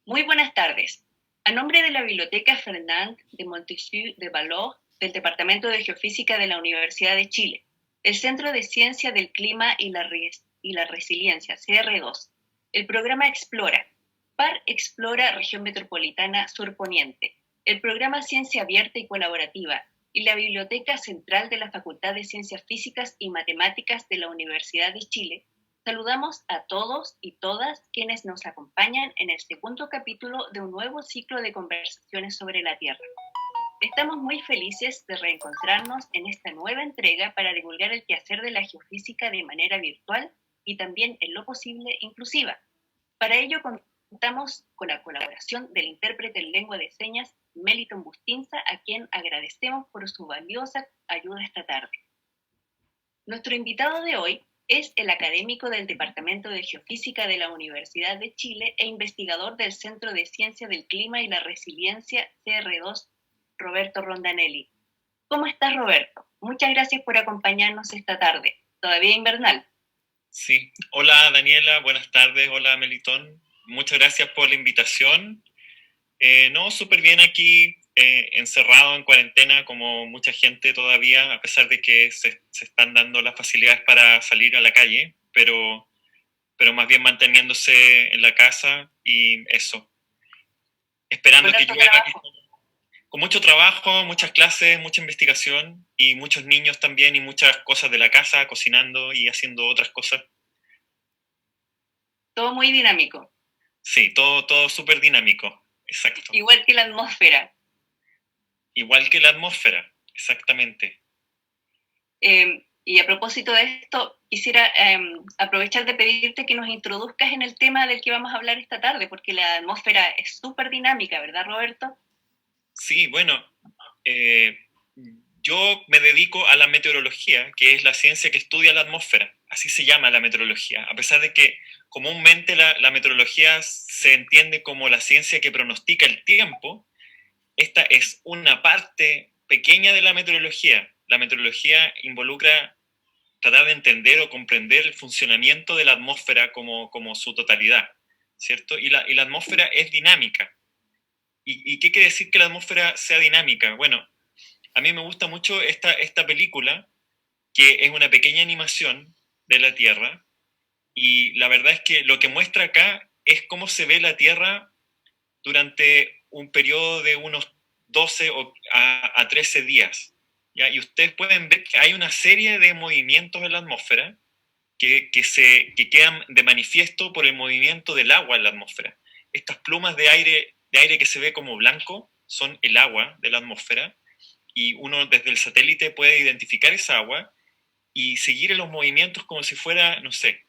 Muy buenas tardes. A nombre de la Biblioteca Fernand de Montesquieu de Valois del Departamento de Geofísica de la Universidad de Chile, el Centro de Ciencia del Clima y la Resiliencia, CR2, el programa Explora, PAR Explora Región Metropolitana Sur Poniente, el programa Ciencia Abierta y Colaborativa y la Biblioteca Central de la Facultad de Ciencias Físicas y Matemáticas de la Universidad de Chile. Saludamos a todos y todas quienes nos acompañan en el segundo capítulo de un nuevo ciclo de conversaciones sobre la Tierra. Estamos muy felices de reencontrarnos en esta nueva entrega para divulgar el quehacer de la geofísica de manera virtual y también, en lo posible, inclusiva. Para ello contamos con la colaboración del intérprete en lengua de señas Meliton Bustinza, a quien agradecemos por su valiosa ayuda esta tarde. Nuestro invitado de hoy es el académico del Departamento de Geofísica de la Universidad de Chile e investigador del Centro de Ciencia del Clima y la Resiliencia CR2, Roberto Rondanelli. ¿Cómo estás, Roberto? Muchas gracias por acompañarnos esta tarde, todavía invernal. Sí, hola Daniela, buenas tardes, hola Melitón, muchas gracias por la invitación. No, súper bien aquí, encerrado en cuarentena como mucha gente todavía, a pesar de que se están dando las facilidades para salir a la calle, pero más bien manteniéndose en la casa y eso, esperando que llueva, con mucho trabajo, muchas clases, mucha investigación y muchos niños también y muchas cosas de la casa, cocinando y haciendo otras cosas. Todo muy dinámico. Sí, todo súper dinámico, exacto. Igual que la atmósfera. Igual que la atmósfera, exactamente. Y a propósito de esto, quisiera aprovechar de pedirte que nos introduzcas en el tema del que vamos a hablar esta tarde, porque la atmósfera es súper dinámica, ¿verdad, Roberto? Sí, bueno, yo me dedico a la meteorología, que es la ciencia que estudia la atmósfera, así se llama la meteorología, a pesar de que comúnmente la meteorología se entiende como la ciencia que pronostica el tiempo. Esta es una parte pequeña de la meteorología. La meteorología involucra tratar de entender o comprender el funcionamiento de la atmósfera como su totalidad, ¿cierto? Y la atmósfera es dinámica. ¿Y qué quiere decir que la atmósfera sea dinámica? Bueno, a mí me gusta mucho esta película, que es una pequeña animación de la Tierra, y la verdad es que lo que muestra acá es cómo se ve la Tierra durante un periodo de unos 12 a 13 días. ¿Ya? Y ustedes pueden ver que hay una serie de movimientos en la atmósfera que quedan de manifiesto por el movimiento del agua en la atmósfera. Estas plumas de aire que se ve como blanco son el agua de la atmósfera, y uno desde el satélite puede identificar esa agua y seguir los movimientos como si fuera, no sé,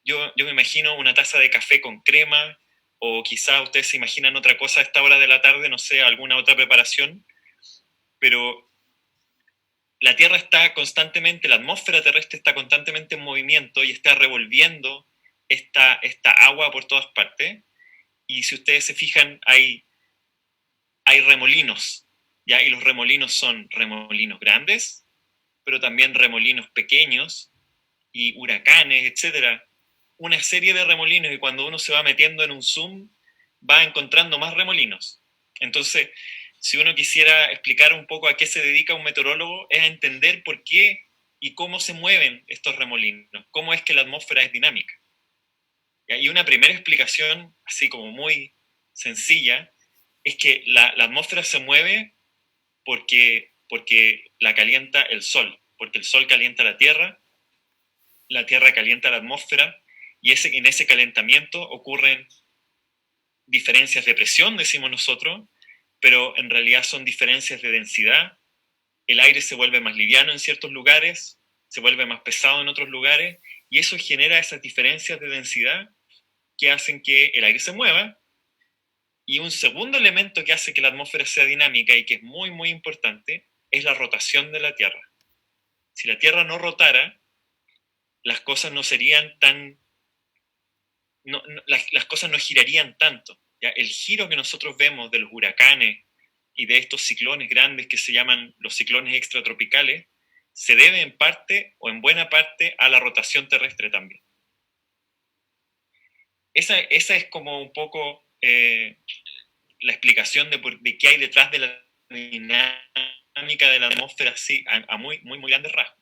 yo me imagino una taza de café con crema, o quizá ustedes se imaginan otra cosa a esta hora de la tarde, no sé, alguna otra preparación, pero la Tierra está constantemente, la atmósfera terrestre está constantemente en movimiento y está revolviendo esta agua por todas partes. Y si ustedes se fijan, hay remolinos, ¿ya? Y los remolinos son remolinos grandes, pero también remolinos pequeños y huracanes, etcétera. Una serie de remolinos, y cuando uno se va metiendo en un zoom, va encontrando más remolinos. Entonces, si uno quisiera explicar un poco a qué se dedica un meteorólogo, es a entender por qué y cómo se mueven estos remolinos, cómo es que la atmósfera es dinámica. Y una primera explicación, así como muy sencilla, es que la atmósfera se mueve porque la calienta el Sol, porque el Sol calienta la Tierra calienta la atmósfera, y en ese calentamiento ocurren diferencias de presión, decimos nosotros, pero en realidad son diferencias de densidad. El aire se vuelve más liviano en ciertos lugares, se vuelve más pesado en otros lugares, y eso genera esas diferencias de densidad que hacen que el aire se mueva. Y un segundo elemento que hace que la atmósfera sea dinámica y que es muy, muy importante es la rotación de la Tierra. Si la Tierra no rotara, las cosas no serían tan... las cosas no girarían tanto. ¿Ya? El giro que nosotros vemos de los huracanes y de estos ciclones grandes que se llaman los ciclones extratropicales se debe en parte o en buena parte a la rotación terrestre también. Esa es como un poco eh, la explicación de qué hay detrás de la dinámica de la atmósfera así, a muy, muy, muy grandes rasgos.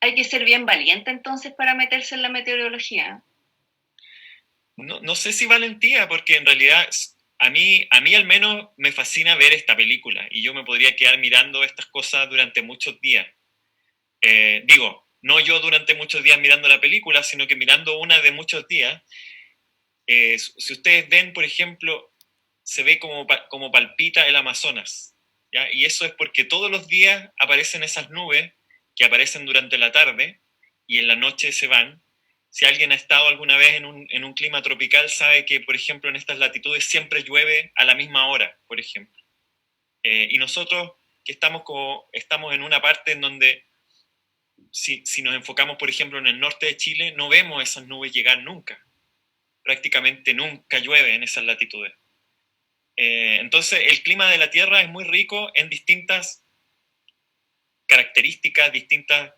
Hay que ser bien valiente entonces para meterse en la meteorología. No sé si valentía, porque en realidad a mí al menos me fascina ver esta película y yo me podría quedar mirando estas cosas durante muchos días. Digo, no yo durante muchos días mirando la película, sino que mirando una de muchos días. Si ustedes ven, por ejemplo, se ve como palpita el Amazonas, ¿ya? Y eso es porque todos los días aparecen esas nubes que aparecen durante la tarde y en la noche se van. Si alguien ha estado alguna vez en un clima tropical, sabe que, por ejemplo, en estas latitudes siempre llueve a la misma hora, por ejemplo. Y nosotros que estamos en una parte en donde, si nos enfocamos, por ejemplo, en el norte de Chile, no vemos esas nubes llegar nunca. Prácticamente nunca llueve en esas latitudes. Entonces, el clima de la Tierra es muy rico en distintas características, distintas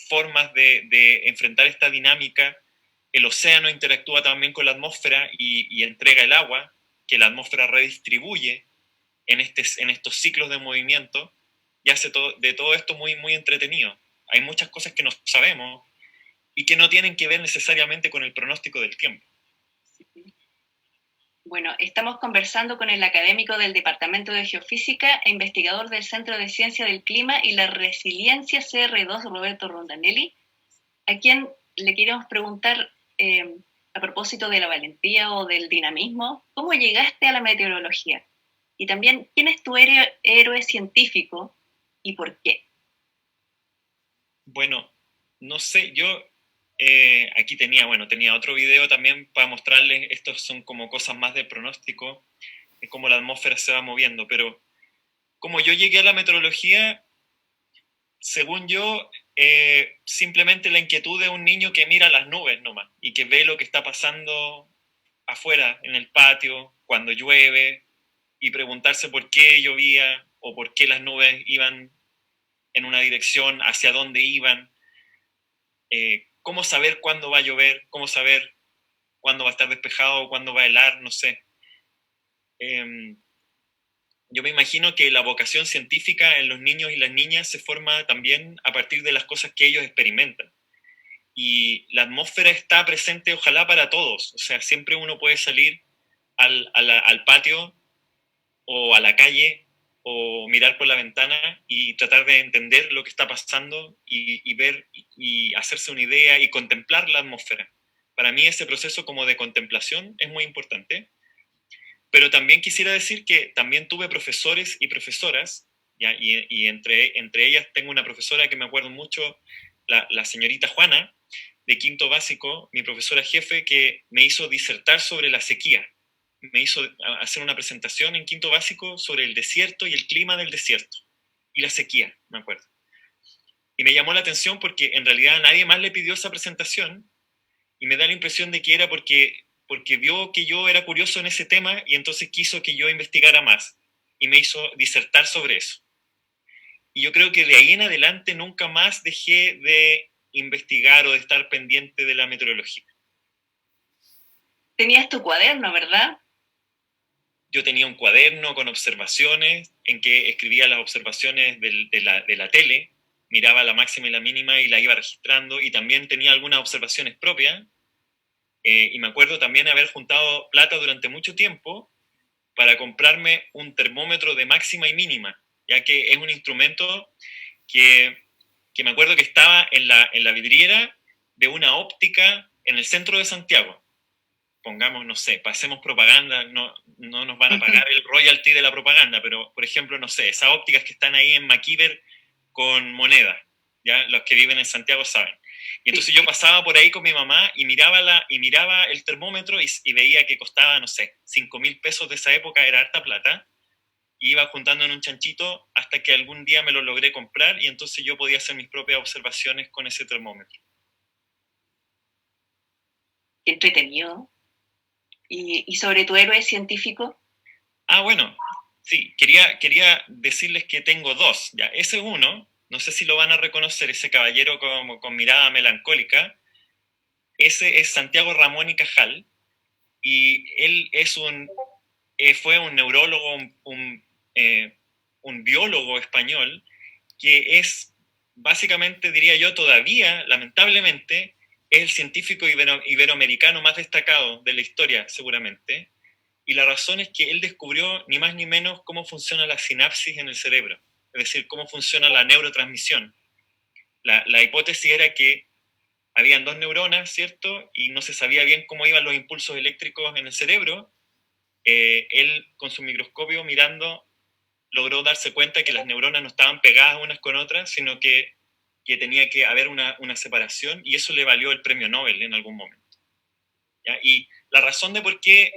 formas de enfrentar esta dinámica. El océano interactúa también con la atmósfera y entrega el agua, que la atmósfera redistribuye en estos ciclos de movimiento y hace de todo esto muy, muy entretenido. Hay muchas cosas que no sabemos y que no tienen que ver necesariamente con el pronóstico del tiempo. Bueno, estamos conversando con el académico del Departamento de Geofísica e investigador del Centro de Ciencia del Clima y la Resiliencia CR2, Roberto Rondanelli, a quien le queremos preguntar, a propósito de la valentía o del dinamismo, ¿cómo llegaste a la meteorología? Y también, ¿quién es tu héroe científico y por qué? Bueno, no sé, yo aquí tenía otro video también para mostrarles, estos son como cosas más de pronóstico, de cómo la atmósfera se va moviendo, pero como yo llegué a la meteorología, según yo, simplemente la inquietud de un niño que mira las nubes nomás y que ve lo que está pasando afuera, en el patio, cuando llueve, y preguntarse por qué llovía o por qué las nubes iban en una dirección, hacia dónde iban, cómo saber cuándo va a llover, cómo saber cuándo va a estar despejado, cuándo va a helar, no sé. Yo me imagino que la vocación científica en los niños y las niñas se forma también a partir de las cosas que ellos experimentan. Y la atmósfera está presente, ojalá, para todos. O sea, siempre uno puede salir al patio o a la calle o mirar por la ventana y tratar de entender lo que está pasando y ver y hacerse una idea y contemplar la atmósfera. Para mí ese proceso como de contemplación es muy importante. Pero también quisiera decir que también tuve profesores y profesoras, ¿ya? Y entre ellas tengo una profesora que me acuerdo mucho, la señorita Juana, de quinto básico, mi profesora jefe, que me hizo disertar sobre la sequía. Me hizo hacer una presentación en quinto básico sobre el desierto y el clima del desierto. Y la sequía, me acuerdo. Y me llamó la atención porque en realidad a nadie más le pidió esa presentación y me da la impresión de que era porque vio que yo era curioso en ese tema y entonces quiso que yo investigara más y me hizo disertar sobre eso. Y yo creo que de ahí en adelante nunca más dejé de investigar o de estar pendiente de la meteorología. Tenías tu cuaderno, ¿verdad? Yo tenía un cuaderno con observaciones en que escribía las observaciones de la tele, miraba la máxima y la mínima y la iba registrando, y también tenía algunas observaciones propias. Y me acuerdo también haber juntado plata durante mucho tiempo para comprarme un termómetro de máxima y mínima, ya que es un instrumento que me acuerdo que estaba en la vidriera de una óptica en el centro de Santiago. Pongamos, no sé, pasemos propaganda, no nos van a pagar el royalty de la propaganda, pero por ejemplo, no sé, esas ópticas que están ahí en Maquiver con moneda, ya los que viven en Santiago saben. Y entonces yo pasaba por ahí con mi mamá y miraba el termómetro y veía que costaba, no sé, 5.000 pesos de esa época, era harta plata, y iba juntando en un chanchito hasta que algún día me lo logré comprar y entonces yo podía hacer mis propias observaciones con ese termómetro. Qué entretenido. ¿Y sobre tu héroe científico? Bueno, sí, quería decirles que tengo dos. Ya, ese es uno, no sé si lo van a reconocer, ese caballero con mirada melancólica. Ese es Santiago Ramón y Cajal, y él fue un neurólogo, un biólogo español, que es básicamente, diría yo, todavía, lamentablemente, es el científico iberoamericano más destacado de la historia, seguramente. Y la razón es que él descubrió ni más ni menos cómo funciona la sinapsis en el cerebro, es decir, cómo funciona la neurotransmisión. La hipótesis era que habían dos neuronas, ¿cierto? Y no se sabía bien cómo iban los impulsos eléctricos en el cerebro. Él, con su microscopio mirando, logró darse cuenta que las neuronas no estaban pegadas unas con otras, sino que tenía que haber una separación, y eso le valió el premio Nobel en algún momento. ¿Ya? Y la razón de por qué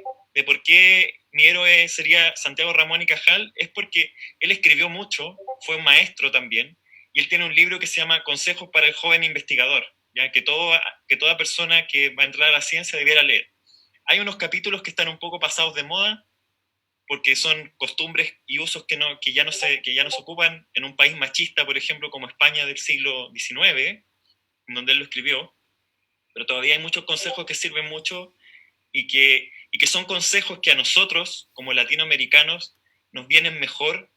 mi héroe sería Santiago Ramón y Cajal es porque él escribió mucho, fue un maestro también, y él tiene un libro que se llama Consejos para el joven investigador, ¿ya? Que toda persona que va a entrar a la ciencia debiera leer. Hay unos capítulos que están un poco pasados de moda, porque son costumbres y usos que ya no se ocupan en un país machista, por ejemplo, como España del siglo XIX, en donde él lo escribió, pero todavía hay muchos consejos que sirven mucho y que son consejos que a nosotros, como latinoamericanos, nos vienen mejor,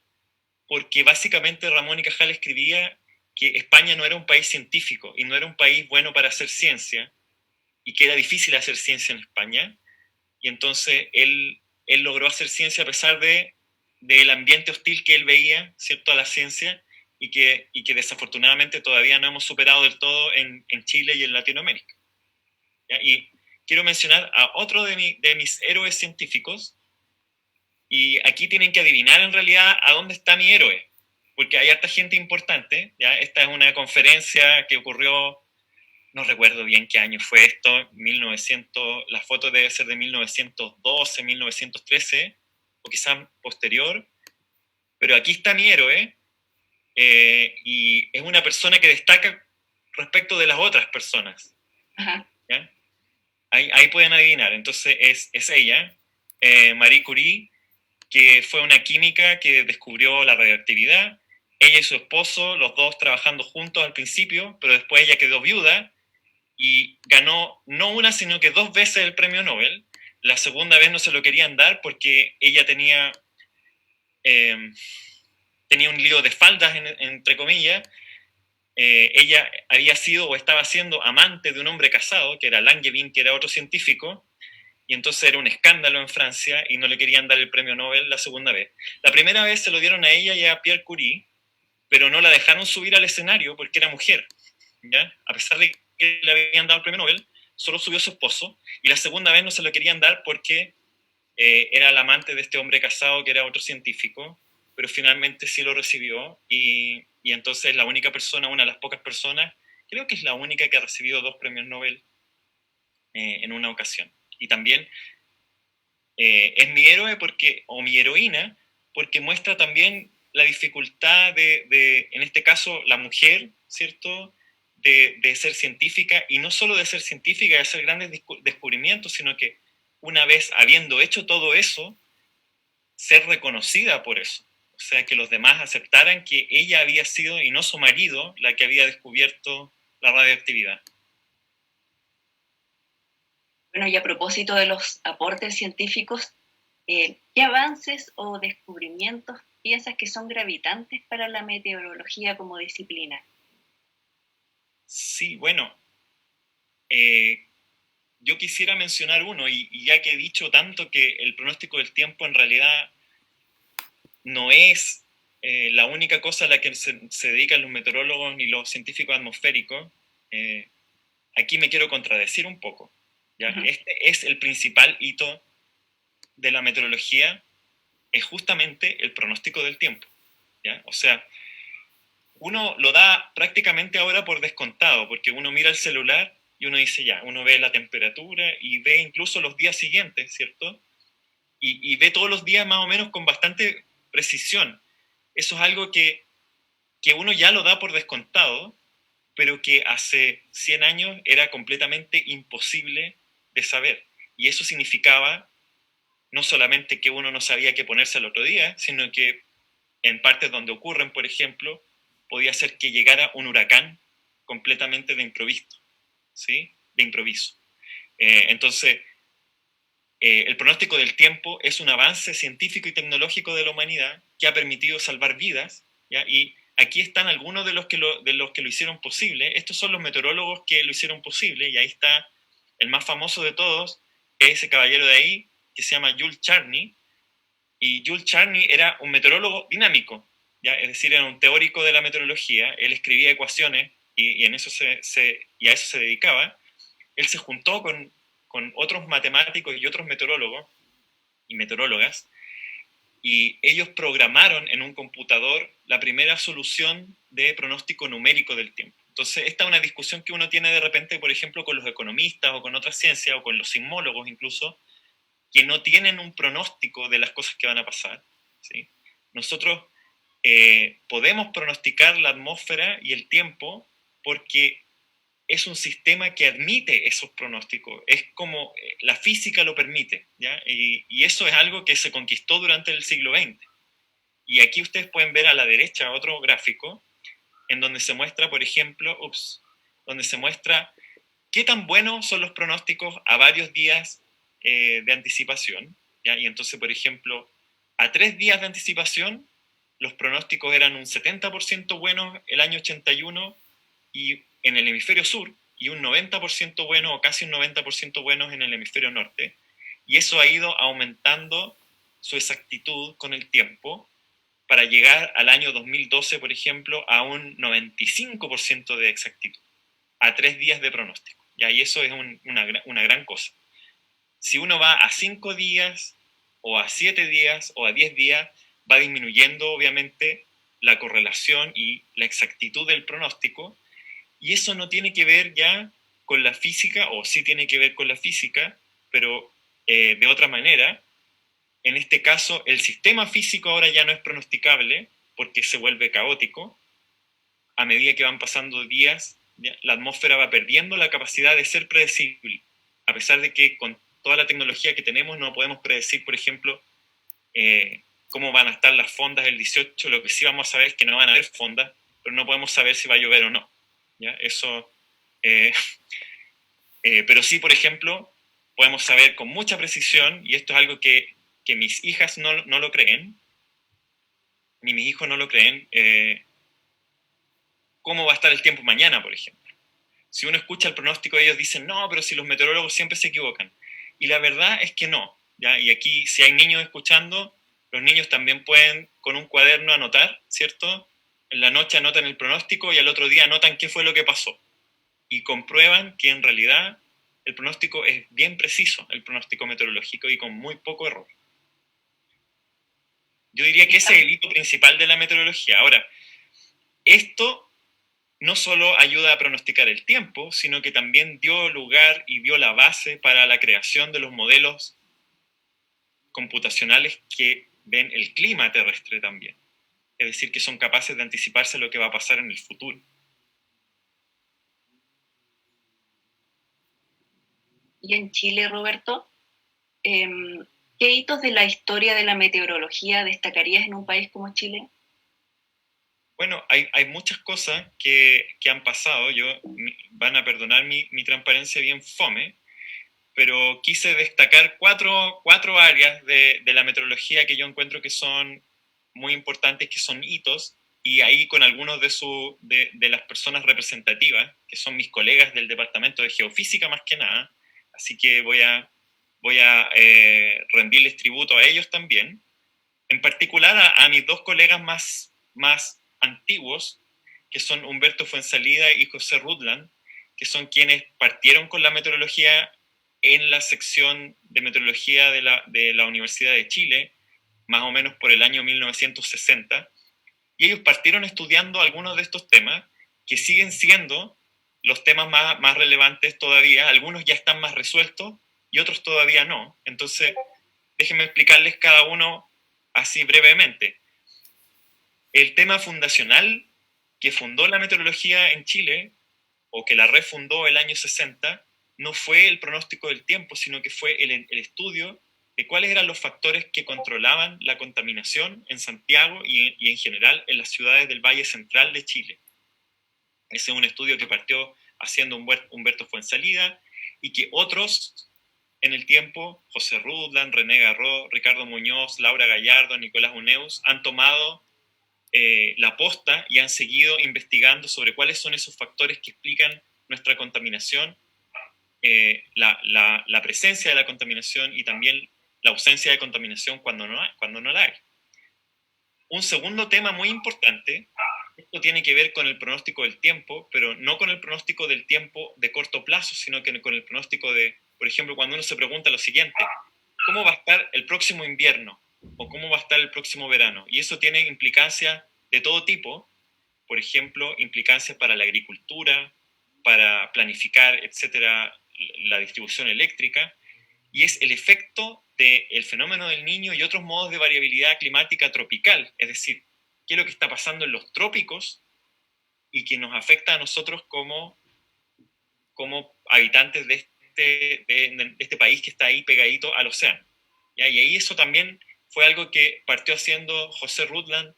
porque básicamente Ramón y Cajal escribía que España no era un país científico y no era un país bueno para hacer ciencia, y que era difícil hacer ciencia en España, y entonces él logró hacer ciencia a pesar del ambiente hostil que él veía, ¿cierto?, a la ciencia, y que desafortunadamente todavía no hemos superado del todo en Chile y en Latinoamérica. ¿Ya? Y quiero mencionar a otro de mis héroes científicos, y aquí tienen que adivinar en realidad a dónde está mi héroe, porque hay harta gente importante. ¿Ya? Esta es una conferencia que ocurrió, no recuerdo bien qué año fue esto, 1900, la foto debe ser de 1912, 1913, o quizás posterior, pero aquí está mi héroe, y es una persona que destaca respecto de las otras personas. Ajá. ¿Ya? Ahí pueden adivinar. Entonces es ella, Marie Curie, que fue una química que descubrió la radioactividad. Ella y su esposo, los dos trabajando juntos al principio, pero después ella quedó viuda y ganó no una, sino que dos veces el premio Nobel. La segunda vez no se lo querían dar porque ella eh, tenía un lío de faldas, entre comillas. Ella había sido o estaba siendo amante de un hombre casado, que era Langevin, que era otro científico, y entonces era un escándalo en Francia y no le querían dar el premio Nobel la segunda vez. La primera vez se lo dieron a ella y a Pierre Curie, pero no la dejaron subir al escenario porque era mujer. ¿Ya? A pesar de que le habían dado el premio Nobel, solo subió su esposo, y la segunda vez no se lo querían dar porque era el amante de este hombre casado que era otro científico, pero finalmente sí lo recibió, y entonces la única persona, una de las pocas personas, creo que es la única que ha recibido dos premios Nobel en una ocasión. Y también es mi héroe o mi heroína, porque muestra también la dificultad en este caso, la mujer, ¿cierto?, de ser científica, y no solo de ser científica, de hacer grandes descubrimientos, sino que una vez habiendo hecho todo eso, ser reconocida por eso. O sea, que los demás aceptaran que ella había sido, y no su marido, la que había descubierto la radioactividad. Bueno, y a propósito de los aportes científicos, ¿qué avances o descubrimientos piensas que son gravitantes para la meteorología como disciplina? Sí, bueno, yo quisiera mencionar uno, y ya que he dicho tanto que el pronóstico del tiempo en realidad no es la única cosa a la que se dedican los meteorólogos ni los científicos atmosféricos, aquí me quiero contradecir un poco. ¿Ya? Uh-huh. Este es el principal hito de la meteorología, es justamente el pronóstico del tiempo. ¿Ya? O sea, uno lo da prácticamente ahora por descontado, porque uno mira el celular y uno dice ya, uno ve la temperatura y ve incluso los días siguientes, ¿cierto? Y ve todos los días más o menos con bastante precisión. Eso es algo que uno ya lo da por descontado, pero que hace 100 años era completamente imposible de saber. Y eso significaba no solamente que uno no sabía qué ponerse al otro día, sino que en partes donde ocurren, por ejemplo, podía ser que llegara un huracán completamente de improviso, ¿sí? De improviso. Entonces, el pronóstico del tiempo es un avance científico y tecnológico de la humanidad que ha permitido salvar vidas, ¿ya? Y aquí están algunos de los que lo hicieron posible. Estos son los meteorólogos que lo hicieron posible, y ahí está el más famoso de todos, ese caballero de ahí, que se llama Jules Charny. Y Jules Charny era un meteorólogo dinámico, ¿ya? Es decir, era un teórico de la meteorología. Él escribía ecuaciones y a eso se dedicaba. Él se juntó con otros matemáticos y otros meteorólogos y meteorólogas, y ellos programaron en un computador la primera solución de pronóstico numérico del tiempo. Entonces, esta es una discusión que uno tiene de repente, por ejemplo, con los economistas o con otras ciencias o con los sismólogos incluso, que no tienen un pronóstico de las cosas que van a pasar, ¿sí? Nosotros podemos pronosticar la atmósfera y el tiempo porque es un sistema que admite esos pronósticos, es como la física lo permite, ¿ya? Y eso es algo que se conquistó durante el siglo XX. Y aquí ustedes pueden ver a la derecha otro gráfico en donde se muestra, por ejemplo, donde se muestra qué tan buenos son los pronósticos a varios días de anticipación, ¿ya? Y entonces, por ejemplo, a 3 días de anticipación, los pronósticos eran un 70% buenos el año 81 y en el hemisferio sur, y un 90% bueno, o casi un 90% buenos en el hemisferio norte. Y eso ha ido aumentando su exactitud con el tiempo para llegar al año 2012, por ejemplo, a un 95% de exactitud, a 3 días de pronóstico. ¿Ya? Y eso es una gran cosa. Si uno va a 5 días, o a 7 días, o a 10 días, va disminuyendo, obviamente, la correlación y la exactitud del pronóstico, y eso no tiene que ver ya con la física, o sí tiene que ver con la física, pero de otra manera. En este caso, el sistema físico ahora ya no es pronosticable porque se vuelve caótico. A medida que van pasando días, la atmósfera va perdiendo la capacidad de ser predecible, a pesar de que con toda la tecnología que tenemos no podemos predecir, por ejemplo, cómo van a estar las fondas el 18. Lo que sí vamos a saber es que no van a haber fondas, pero no podemos saber si va a llover o no, ¿ya? Eso, pero sí, por ejemplo, podemos saber con mucha precisión, y esto es algo que mis hijas no lo creen, ni mis hijos no lo creen, cómo va a estar el tiempo mañana, por ejemplo. Si uno escucha el pronóstico, ellos dicen, no, pero si los meteorólogos siempre se equivocan. Y la verdad es que no, ¿ya? Y aquí, si hay niños escuchando, los niños también pueden con un cuaderno anotar, ¿cierto? En la noche anotan el pronóstico y al otro día anotan qué fue lo que pasó. Y comprueban que en realidad el pronóstico es bien preciso, el pronóstico meteorológico, y con muy poco error. Yo diría que ese es el hito principal de la meteorología. Ahora, esto no solo ayuda a pronosticar el tiempo, sino que también dio lugar y dio la base para la creación de los modelos computacionales que ven el clima terrestre también. Es decir, que son capaces de anticiparse lo que va a pasar en el futuro. Y en Chile, Roberto, ¿qué hitos de la historia de la meteorología destacarías en un país como Chile? Bueno, hay muchas cosas que han pasado. Van a perdonar mi transparencia bien fome, pero quise destacar cuatro áreas de la meteorología que yo encuentro que son muy importantes, que son hitos, y ahí con algunos de las personas representativas, que son mis colegas del Departamento de Geofísica más que nada, así que voy a rendirles tributo a ellos también. En particular a mis dos colegas más antiguos, que son Humberto Fuenzalida y José Rutland, que son quienes partieron con la meteorología en la sección de meteorología de la Universidad de Chile, más o menos por el año 1960, y ellos partieron estudiando algunos de estos temas que siguen siendo los temas más relevantes todavía. Algunos ya están más resueltos y otros todavía no. Entonces, déjenme explicarles cada uno así brevemente. El tema fundacional que fundó la meteorología en Chile, o que la refundó el año 60, no fue el pronóstico del tiempo, sino que fue el estudio de cuáles eran los factores que controlaban la contaminación en Santiago y en general en las ciudades del Valle Central de Chile. Ese es un estudio que partió haciendo Humberto Fuenzalida y que otros en el tiempo, José Rudlan, René Garró, Ricardo Muñoz, Laura Gallardo, Nicolás Uneus, han tomado la posta y han seguido investigando sobre cuáles son esos factores que explican nuestra contaminación, la presencia de la contaminación y también la ausencia de contaminación cuando no la hay. Un segundo tema muy importante, esto tiene que ver con el pronóstico del tiempo, pero no con el pronóstico del tiempo de corto plazo, sino que con el pronóstico de, por ejemplo, cuando uno se pregunta lo siguiente: ¿cómo va a estar el próximo invierno? ¿O cómo va a estar el próximo verano? Y eso tiene implicancias de todo tipo, por ejemplo, implicancias para la agricultura, para planificar, etcétera, la distribución eléctrica, y es el efecto del fenómeno del Niño y otros modos de variabilidad climática tropical, es decir, qué es lo que está pasando en los trópicos y que nos afecta a nosotros como habitantes de este país que está ahí pegadito al océano. ¿Ya? Y ahí eso también fue algo que partió haciendo José Rudlan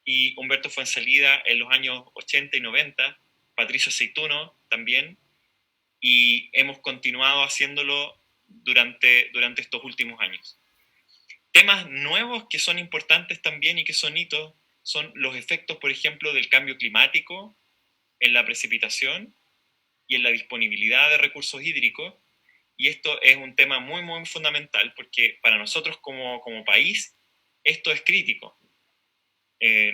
y Humberto Fuenzalida en los años 80 y 90, Patricio Aceituno también, y hemos continuado haciéndolo durante estos últimos años. Temas nuevos que son importantes también y que son hitos son los efectos, por ejemplo, del cambio climático en la precipitación y en la disponibilidad de recursos hídricos. Y esto es un tema muy, muy fundamental porque para nosotros como país esto es crítico.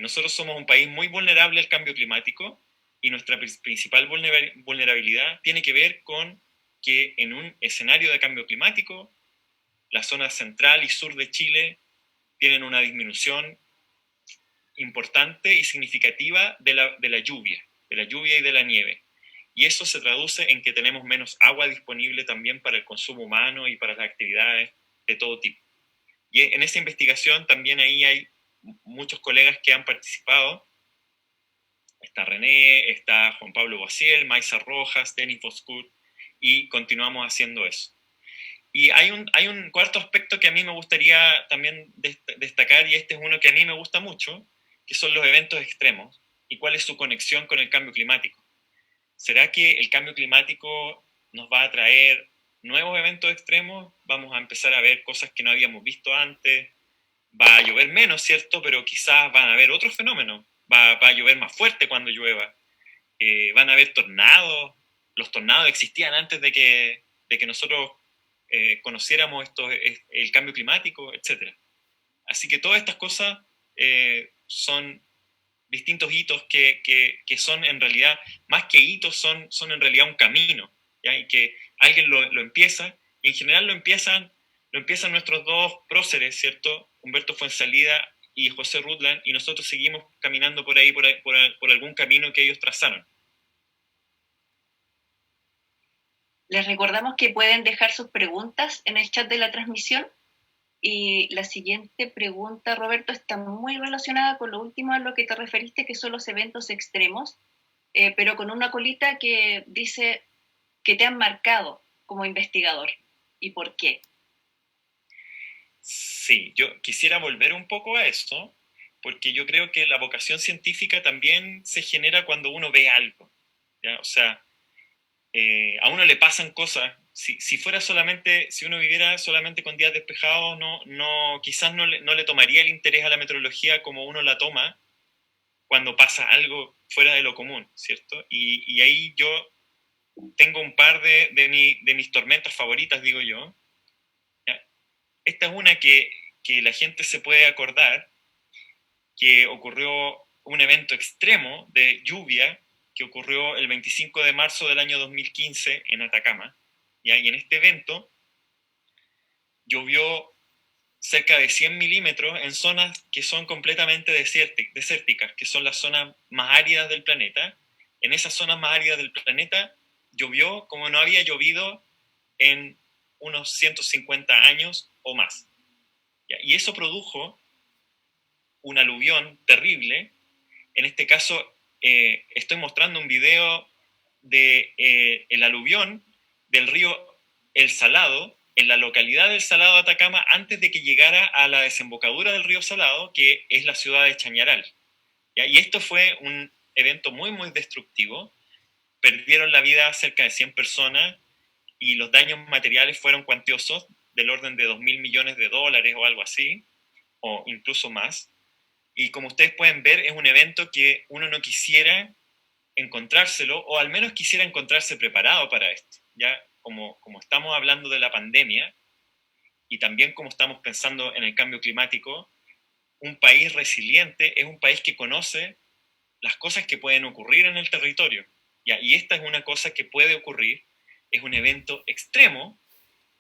Nosotros somos un país muy vulnerable al cambio climático y nuestra principal vulnerabilidad tiene que ver con que en un escenario de cambio climático la zona central y sur de Chile tienen una disminución importante y significativa de la lluvia y de la nieve. Y eso se traduce en que tenemos menos agua disponible también para el consumo humano y para las actividades de todo tipo. Y en esa investigación también ahí hay muchos colegas que han participado. Está René, está Juan Pablo Boisier, Maisa Rojas, Denis Boscourt, y continuamos haciendo eso. Y hay un cuarto aspecto que a mí me gustaría también destacar, y este es uno que a mí me gusta mucho, que son los eventos extremos y cuál es su conexión con el cambio climático. ¿Será que el cambio climático nos va a traer nuevos eventos extremos? Vamos a empezar a ver cosas que no habíamos visto antes. Va a llover menos, ¿cierto? Pero quizás van a haber otros fenómenos. Va a llover más fuerte cuando llueva. Van a haber tornados. Los tornados existían antes de que nosotros conociéramos el cambio climático, etc. Así que todas estas cosas son distintos hitos que son en realidad, más que hitos, son en realidad un camino, ¿ya? Y que alguien lo empieza, y en general lo empiezan nuestros dos próceres, ¿cierto? Humberto Fuenzalida y José Rudlan, y nosotros seguimos caminando por ahí, por algún camino que ellos trazaron. Les recordamos que pueden dejar sus preguntas en el chat de la transmisión. Y la siguiente pregunta, Roberto, está muy relacionada con lo último a lo que te referiste, que son los eventos extremos, pero con una colita que dice que te han marcado como investigador y por qué. Sí, yo quisiera volver un poco a eso, porque yo creo que la vocación científica también se genera cuando uno ve algo, ¿ya? O sea, a uno le pasan cosas. Si fuera solamente, si uno viviera solamente con días despejados, quizás no le tomaría el interés a la meteorología como uno la toma cuando pasa algo fuera de lo común, ¿cierto? Y ahí yo tengo un par de mis tormentas favoritas, digo yo. ¿Ya? Esta es una que la gente se puede acordar, que ocurrió un evento extremo de lluvia que ocurrió el 25 de marzo del año 2015 en Atacama. Y en este evento llovió cerca de 100 milímetros en zonas que son completamente desérticas, que son las zonas más áridas del planeta. En esas zonas más áridas del planeta llovió como no había llovido en unos 150 años o más. Y eso produjo un aluvión terrible. En este caso, estoy mostrando un video de el aluvión del río El Salado, en la localidad del Salado de Atacama, antes de que llegara a la desembocadura del río Salado, que es la ciudad de Chañaral. ¿Ya? Y esto fue un evento muy, muy destructivo. Perdieron la vida cerca de 100 personas. y los daños materiales fueron cuantiosos, del orden de $2.000 millones o algo así, o incluso más. Y como ustedes pueden ver, es un evento que uno no quisiera encontrárselo, o al menos quisiera encontrarse preparado para esto. Ya como estamos hablando de la pandemia, y también como estamos pensando en el cambio climático, un país resiliente es un país que conoce las cosas que pueden ocurrir en el territorio. ¿Ya? Y esta es una cosa que puede ocurrir, es un evento extremo,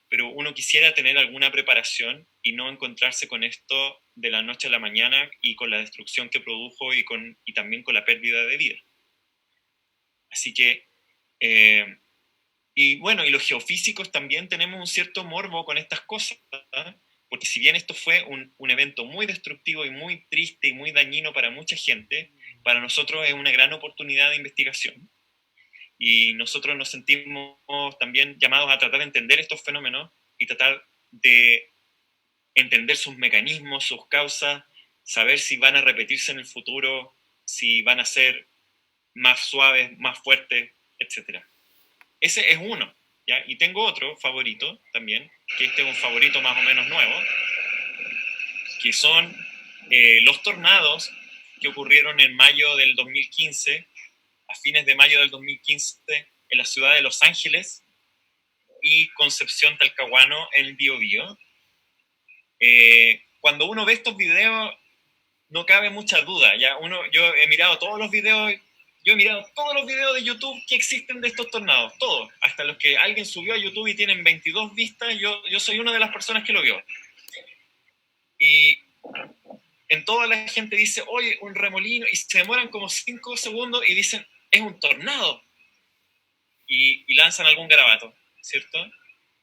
pero uno quisiera tener alguna preparación y no encontrarse con esto de la noche a la mañana y con la destrucción que produjo y también con la pérdida de vida. Así que, y bueno, y los geofísicos también tenemos un cierto morbo con estas cosas, ¿verdad? Porque si bien esto fue un evento muy destructivo y muy triste y muy dañino para mucha gente, para nosotros es una gran oportunidad de investigación. Y nosotros nos sentimos también llamados a tratar de entender estos fenómenos y tratar de entender sus mecanismos, sus causas, saber si van a repetirse en el futuro, si van a ser más suaves, más fuertes, etc. Ese es uno, ¿ya? Y tengo otro favorito también, que este es un favorito más o menos nuevo, que son los tornados que ocurrieron en mayo del 2015, a fines de mayo del 2015, en la ciudad de Los Ángeles y Concepción Talcahuano, en el Biobío. Cuando uno ve estos videos, no cabe mucha duda. Yo he mirado todos los videos, de YouTube que existen de estos tornados, todos, hasta los que alguien subió a YouTube y tienen 22 vistas, yo soy una de las personas que lo vio. Y en toda la gente dice, oye, un remolino, y se demoran como 5 segundos y dicen, es un tornado. Y lanzan algún garabato, ¿cierto?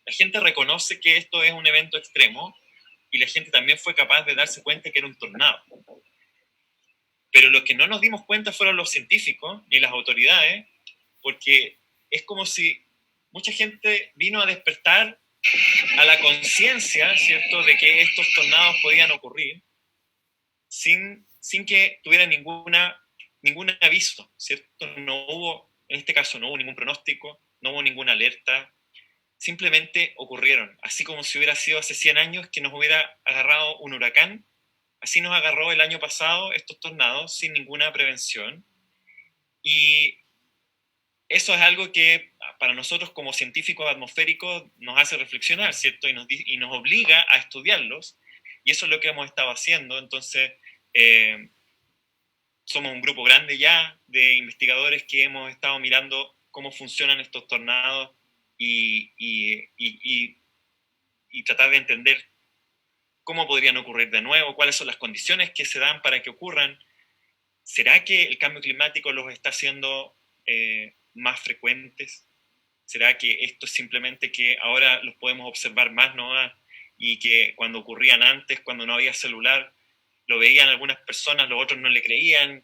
La gente reconoce que esto es un evento extremo y la gente también fue capaz de darse cuenta que era un tornado. Pero lo que no nos dimos cuenta fueron los científicos ni las autoridades, porque es como si mucha gente vino a despertar a la conciencia, ¿cierto?, de que estos tornados podían ocurrir sin que tuviera ningún aviso, ¿cierto? No hubo, en este caso no hubo ningún pronóstico, no hubo ninguna alerta, simplemente ocurrieron, así como si hubiera sido hace 100 años que nos hubiera agarrado un huracán. Así nos agarró el año pasado estos tornados sin ninguna prevención. Y eso es algo que para nosotros como científicos atmosféricos nos hace reflexionar, ¿cierto? Y nos obliga a estudiarlos. Y eso es lo que hemos estado haciendo. Entonces, somos un grupo grande ya de investigadores que hemos estado mirando cómo funcionan estos tornados y tratar de entender cómo podrían ocurrir de nuevo, cuáles son las condiciones que se dan para que ocurran. ¿Será que el cambio climático los está haciendo más frecuentes? ¿Será que esto es simplemente que ahora los podemos observar más, ¿no? Y que cuando ocurrían antes, cuando no había celular, lo veían algunas personas, los otros no le creían,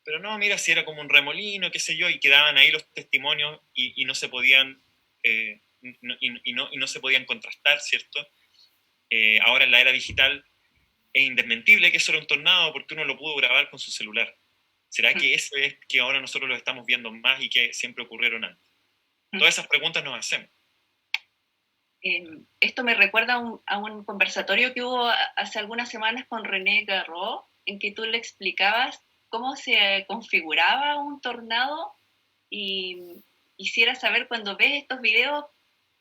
pero no, mira, si era como un remolino, qué sé yo, y quedaban ahí los testimonios y no se podían no se podían contrastar, ¿cierto? Ahora en la era digital es indesmentible que eso era un tornado porque uno lo pudo grabar con su celular. ¿Será que eso es que ahora nosotros lo estamos viendo más y que siempre ocurrieron antes? Todas esas preguntas nos hacemos. Esto me recuerda a un conversatorio que hubo hace algunas semanas con René Garreau, en que tú le explicabas cómo se configuraba un tornado y quisiera saber, cuando ves estos videos,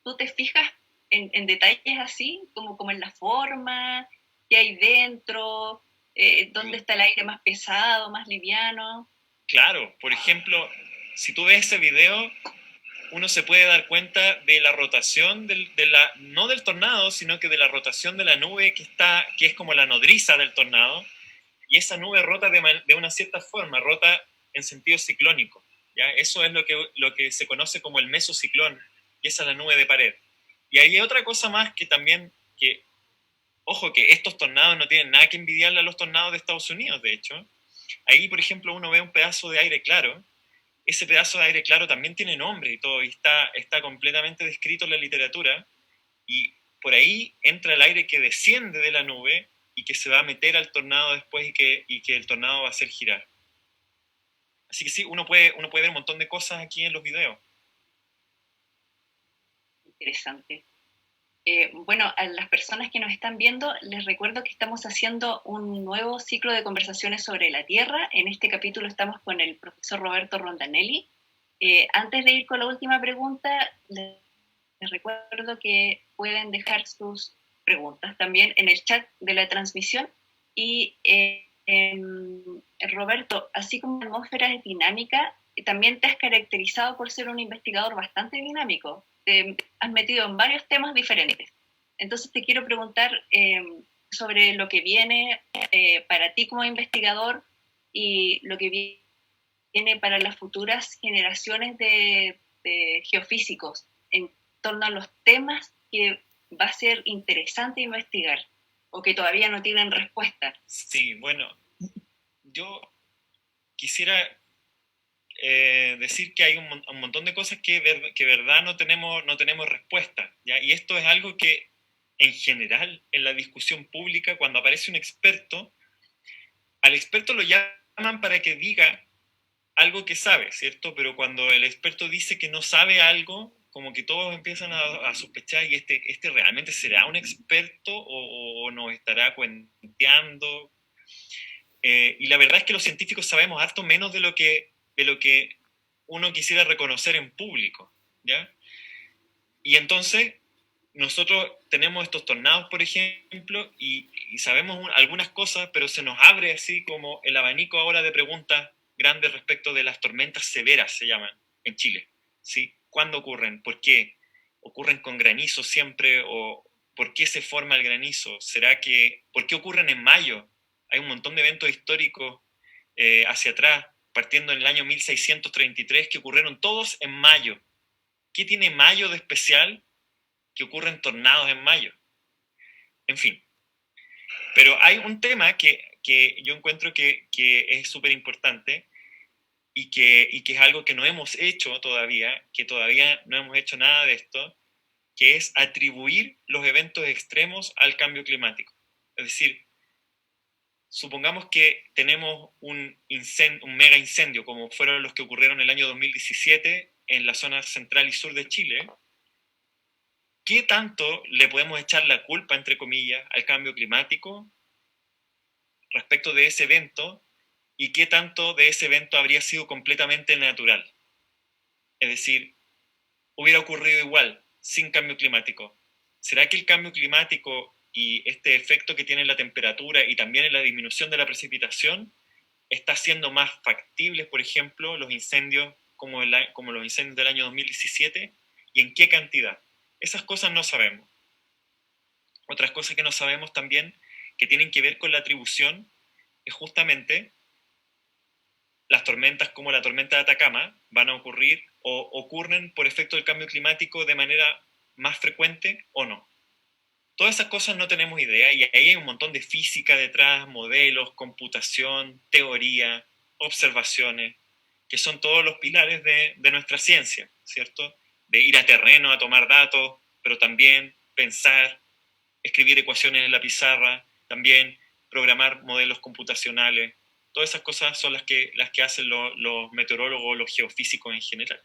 ¿tú te fijas en detalles así, como en la forma, qué hay dentro, dónde está el aire más pesado, más liviano? Claro, por ejemplo, si tú ves ese video, uno se puede dar cuenta de la rotación no del tornado, sino que de la rotación de la nube que es como la nodriza del tornado, y esa nube rota de una cierta forma, rota en sentido ciclónico. ¿Ya? Eso es lo que se conoce como el mesociclón, y esa es la nube de pared. Y hay otra cosa más que también, ojo, que estos tornados no tienen nada que envidiarle a los tornados de Estados Unidos, de hecho. Ahí, por ejemplo, uno ve un pedazo de aire claro. Ese pedazo de aire claro también tiene nombre y todo, y está completamente descrito en la literatura, y por ahí entra el aire que desciende de la nube y que se va a meter al tornado después y que el tornado va a hacer girar. Así que sí, uno puede ver un montón de cosas aquí en los videos. interesante. Bueno, a las personas que nos están viendo, les recuerdo que estamos haciendo un nuevo ciclo de conversaciones sobre la Tierra. En este capítulo estamos con el profesor Roberto Rondanelli. Antes de ir con la última pregunta, les recuerdo que pueden dejar sus preguntas también en el chat de la transmisión. Y Roberto, así como la atmósfera es dinámica, también te has caracterizado por ser un investigador bastante dinámico. Te has metido en varios temas diferentes. Entonces te quiero preguntar sobre lo que viene para ti como investigador y lo que viene para las futuras generaciones de geofísicos en torno a los temas que va a ser interesante investigar o que todavía no tienen respuesta. Sí, bueno, yo quisiera decir que hay un montón de cosas que verdad no tenemos respuesta, ¿ya? Y esto es algo que en general en la discusión pública, cuando aparece un experto, al experto lo llaman para que diga algo que sabe, ¿cierto? Pero cuando el experto dice que no sabe algo, como que todos empiezan a sospechar, ¿y este realmente será un experto o nos estará cuenteando? Y la verdad es que los científicos sabemos harto menos de lo que uno quisiera reconocer en público, ¿ya? Y entonces nosotros tenemos estos tornados, por ejemplo, y sabemos algunas cosas, pero se nos abre así como el abanico ahora de preguntas grandes respecto de las tormentas severas, se llaman, en Chile, ¿sí? ¿Cuándo ocurren? ¿Por qué? ¿Ocurren con granizo siempre? ¿O por qué se forma el granizo? ¿Por qué ocurren en mayo? Hay un montón de eventos históricos hacia atrás, partiendo en el año 1633, que ocurrieron todos en mayo. ¿Qué tiene mayo de especial que ocurren tornados en mayo? En fin. Pero hay un tema que yo encuentro que es súper importante y que es algo que no hemos hecho todavía, que todavía no hemos hecho nada de esto, que es atribuir los eventos extremos al cambio climático. Es decir, supongamos que tenemos un mega incendio, como fueron los que ocurrieron en el año 2017 en la zona central y sur de Chile. ¿Qué tanto le podemos echar la culpa, entre comillas, al cambio climático respecto de ese evento y qué tanto de ese evento habría sido completamente natural? Es decir, hubiera ocurrido igual, sin cambio climático. ¿Será que el cambio climático y este efecto que tiene en la temperatura y también en la disminución de la precipitación está haciendo más factibles, por ejemplo, los incendios como los incendios del año 2017? ¿Y en qué cantidad? Esas cosas no sabemos. Otras cosas que no sabemos también, que tienen que ver con la atribución, es justamente las tormentas como la tormenta de Atacama van a ocurrir o ocurren por efecto del cambio climático de manera más frecuente o no. Todas esas cosas no tenemos idea y ahí hay un montón de física detrás, modelos, computación, teoría, observaciones, que son todos los pilares de nuestra ciencia, ¿cierto? De ir a terreno a tomar datos, pero también pensar, escribir ecuaciones en la pizarra, también programar modelos computacionales. Todas esas cosas son las que hacen los meteorólogos, los geofísicos en general.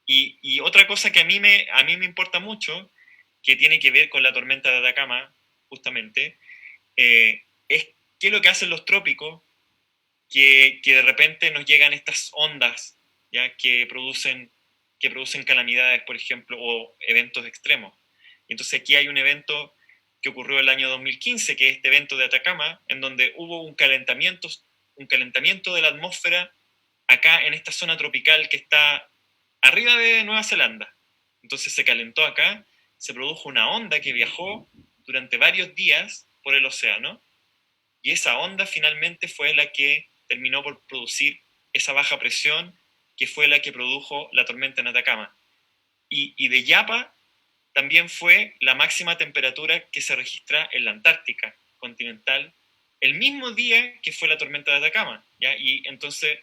Y otra cosa que a mí me importa mucho, que tiene que ver con la tormenta de Atacama, justamente, es qué es lo que hacen los trópicos, que de repente nos llegan estas ondas, ¿ya? Que producen calamidades, por ejemplo, o eventos extremos. Y entonces aquí hay un evento que ocurrió el año 2015, que es este evento de Atacama, en donde hubo un calentamiento de la atmósfera acá en esta zona tropical que está arriba de Nueva Zelanda. Entonces se calentó acá, se produjo una onda que viajó durante varios días por el océano, y esa onda finalmente fue la que terminó por producir esa baja presión que fue la que produjo la tormenta en Atacama. Y de Yapa también fue la máxima temperatura que se registra en la Antártica continental el mismo día que fue la tormenta de Atacama, ¿ya? Y entonces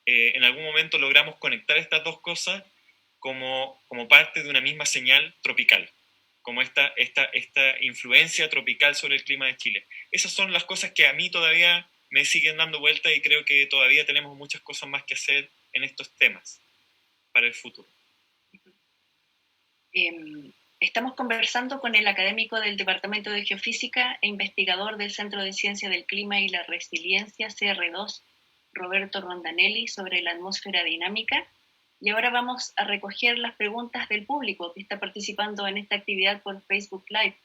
en algún momento logramos conectar estas dos cosas como parte de una misma señal tropical, como esta influencia tropical sobre el clima de Chile. Esas son las cosas que a mí todavía me siguen dando vuelta y creo que todavía tenemos muchas cosas más que hacer en estos temas para el futuro. Estamos conversando con el académico del Departamento de Geofísica e investigador del Centro de Ciencia del Clima y la Resiliencia, CR2, Roberto Rondanelli, sobre la atmósfera dinámica. Y ahora vamos a recoger las preguntas del público que está participando en esta actividad por Facebook Live.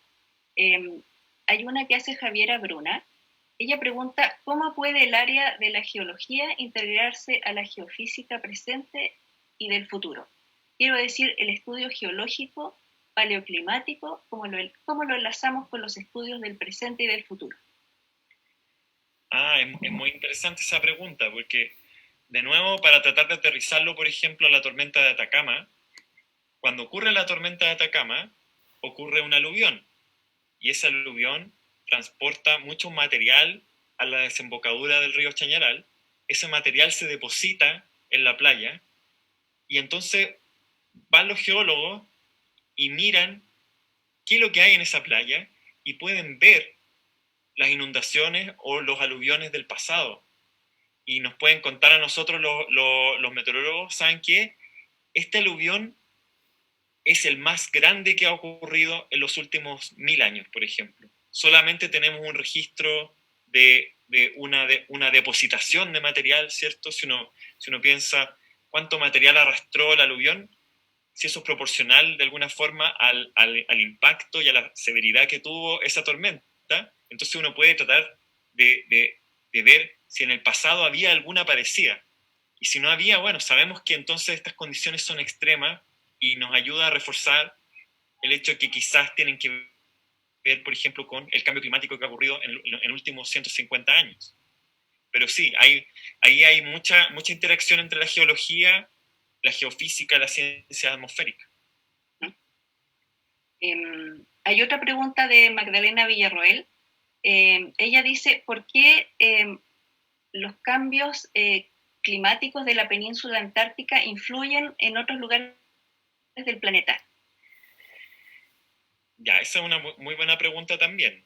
Hay una que hace Javiera Bruna. Ella pregunta, ¿cómo puede el área de la geología integrarse a la geofísica presente y del futuro? Quiero decir, el estudio geológico, paleoclimático, ¿cómo lo enlazamos con los estudios del presente y del futuro? Es muy interesante esa pregunta, porque, de nuevo, para tratar de aterrizarlo, por ejemplo, a la tormenta de Atacama, cuando ocurre la tormenta de Atacama, ocurre un aluvión, y ese aluvión transporta mucho material a la desembocadura del río Chañaral, ese material se deposita en la playa, y entonces van los geólogos y miran qué es lo que hay en esa playa, y pueden ver las inundaciones o los aluviones del pasado. Y nos pueden contar a nosotros los meteorólogos, ¿saben qué? Este aluvión es el más grande que ha ocurrido en los últimos 1000 años, por ejemplo. Solamente tenemos un registro de una depositación de material, ¿cierto? Si uno piensa cuánto material arrastró el aluvión, si eso es proporcional de alguna forma al impacto y a la severidad que tuvo esa tormenta, entonces uno puede tratar de ver si en el pasado había alguna parecida. Y si no había, bueno, sabemos que entonces estas condiciones son extremas y nos ayuda a reforzar el hecho de que quizás tienen que ver, por ejemplo, con el cambio climático que ha ocurrido en los últimos 150 años. Pero sí, ahí hay mucha interacción entre la geología, la geofísica, la ciencia atmosférica. Hay otra pregunta de Magdalena Villarroel. Ella dice, ¿por qué los cambios climáticos de la península antártica influyen en otros lugares del planeta? Ya, esa es una muy buena pregunta también.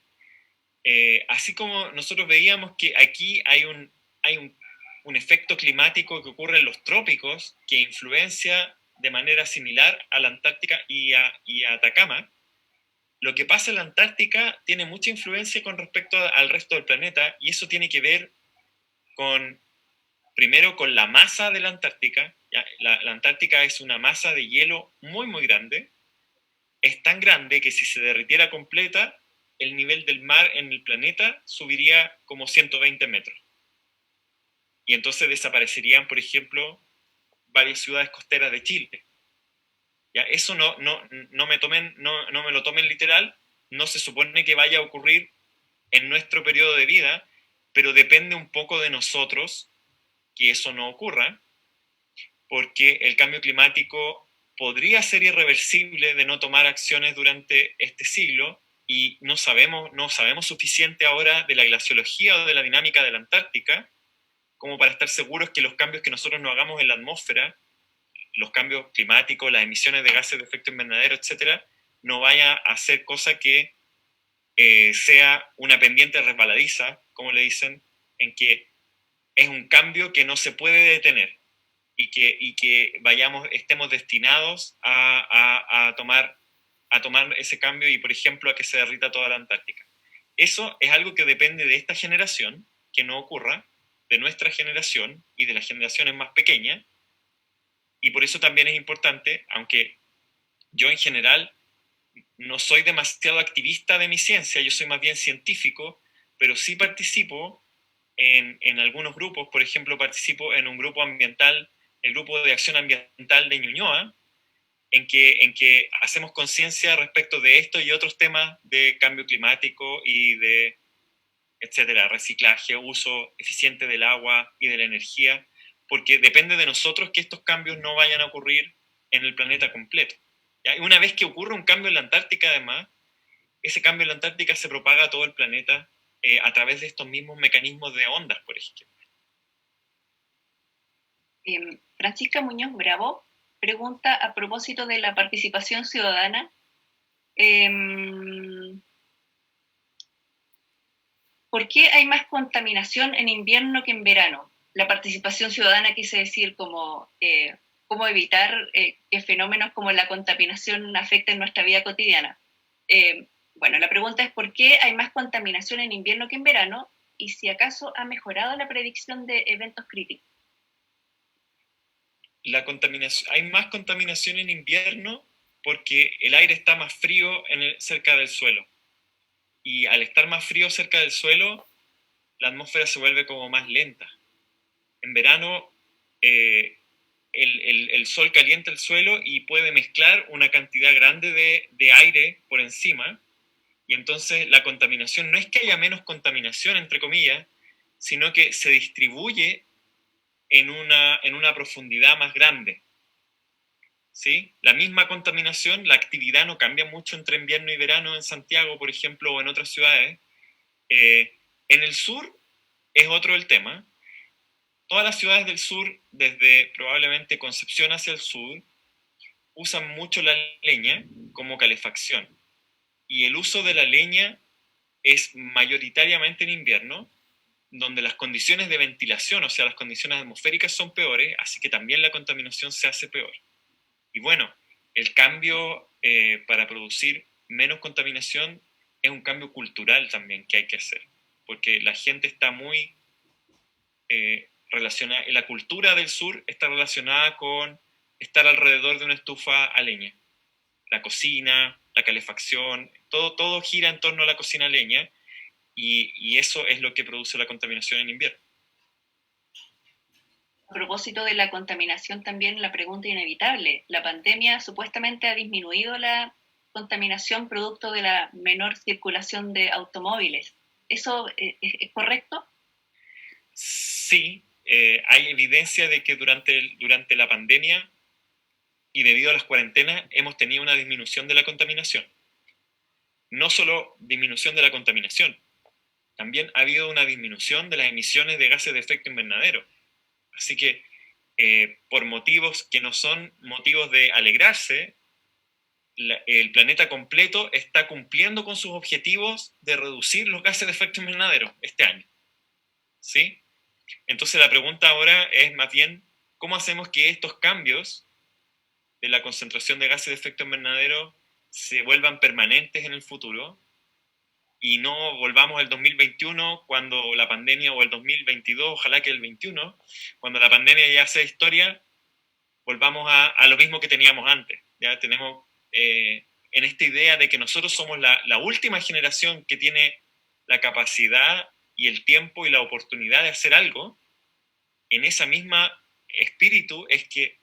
Así como nosotros veíamos que aquí hay un efecto climático que ocurre en los trópicos que influencia de manera similar a la Antártica y a Atacama, lo que pasa en la Antártica tiene mucha influencia con respecto al resto del planeta, y eso tiene que ver primero con la masa de la Antártica. La Antártica es una masa de hielo muy grande, es tan grande que si se derritiera completa, el nivel del mar en el planeta subiría como 120 metros. Y entonces desaparecerían, por ejemplo, varias ciudades costeras de Chile. ¿Ya? Eso no me lo tomen literal, no se supone que vaya a ocurrir en nuestro periodo de vida, pero depende un poco de nosotros que eso no ocurra, porque el cambio climático podría ser irreversible de no tomar acciones durante este siglo, y no sabemos suficiente ahora de la glaciología o de la dinámica de la Antártica como para estar seguros que los cambios que nosotros no hagamos en la atmósfera, los cambios climáticos, las emisiones de gases de efecto invernadero, etcétera, no vaya a ser cosa que sea una pendiente resbaladiza, como le dicen, en que es un cambio que no se puede detener, y que estemos destinados a tomar ese cambio y, por ejemplo, a que se derrita toda la Antártica. Eso es algo que depende de esta generación, que no ocurra, de nuestra generación y de las generaciones más pequeñas, y por eso también es importante, aunque yo en general no soy demasiado activista de mi ciencia, yo soy más bien científico, pero sí participo en algunos grupos. Por ejemplo, participo en un grupo ambiental, el Grupo de Acción Ambiental de Ñuñoa, en que hacemos conciencia respecto de esto y otros temas de cambio climático y de, etcétera, reciclaje, uso eficiente del agua y de la energía, porque depende de nosotros que estos cambios no vayan a ocurrir en el planeta completo. ¿Ya? Y una vez que ocurre un cambio en la Antártica, además, ese cambio en la Antártica se propaga a todo el planeta a través de estos mismos mecanismos de ondas, por ejemplo. Francisca Muñoz Bravo pregunta a propósito de la participación ciudadana. ¿Por qué hay más contaminación en invierno que en verano? La participación ciudadana quise decir como cómo evitar que fenómenos como la contaminación afecten nuestra vida cotidiana. Bueno, la pregunta es ¿por qué hay más contaminación en invierno que en verano? Y si acaso ha mejorado la predicción de eventos críticos. Hay más contaminación en invierno porque el aire está más frío cerca del suelo. Y al estar más frío cerca del suelo, la atmósfera se vuelve como más lenta. En verano, el sol calienta el suelo y puede mezclar una cantidad grande de aire por encima, y entonces la contaminación no es que haya menos contaminación, entre comillas, sino que se distribuye en una profundidad más grande. ¿Sí? La misma contaminación, la actividad no cambia mucho entre invierno y verano en Santiago, por ejemplo, o en otras ciudades. En el sur es otro el tema. Todas las ciudades del sur, desde probablemente Concepción hacia el sur, usan mucho la leña como calefacción. Y el uso de la leña es mayoritariamente en invierno, donde las condiciones de ventilación, o sea, las condiciones atmosféricas son peores, así que también la contaminación se hace peor. Y bueno, el cambio para producir menos contaminación es un cambio cultural también que hay que hacer, porque la gente está muy relacionada, la cultura del sur está relacionada con estar alrededor de una estufa a leña. La cocina, la calefacción, todo gira en torno a la cocina a leña, y eso es lo que produce la contaminación en invierno. A propósito de la contaminación, también la pregunta inevitable. La pandemia supuestamente ha disminuido la contaminación producto de la menor circulación de automóviles. ¿Eso es correcto? Sí, hay evidencia de que durante la pandemia y debido a las cuarentenas hemos tenido una disminución de la contaminación. No solo disminución de la contaminación, también ha habido una disminución de las emisiones de gases de efecto invernadero. Así que por motivos que no son motivos de alegrarse, el planeta completo está cumpliendo con sus objetivos de reducir los gases de efecto invernadero este año. ¿Sí? Entonces la pregunta ahora es más bien, ¿cómo hacemos que estos cambios de la concentración de gases de efecto invernadero se vuelvan permanentes en el futuro y no volvamos al 2021 cuando la pandemia, o el 2022, ojalá que el 21, cuando la pandemia ya sea historia, volvamos a lo mismo que teníamos antes? Ya tenemos en esta idea de que nosotros somos la última generación que tiene la capacidad y el tiempo y la oportunidad de hacer algo. En esa misma espíritu es que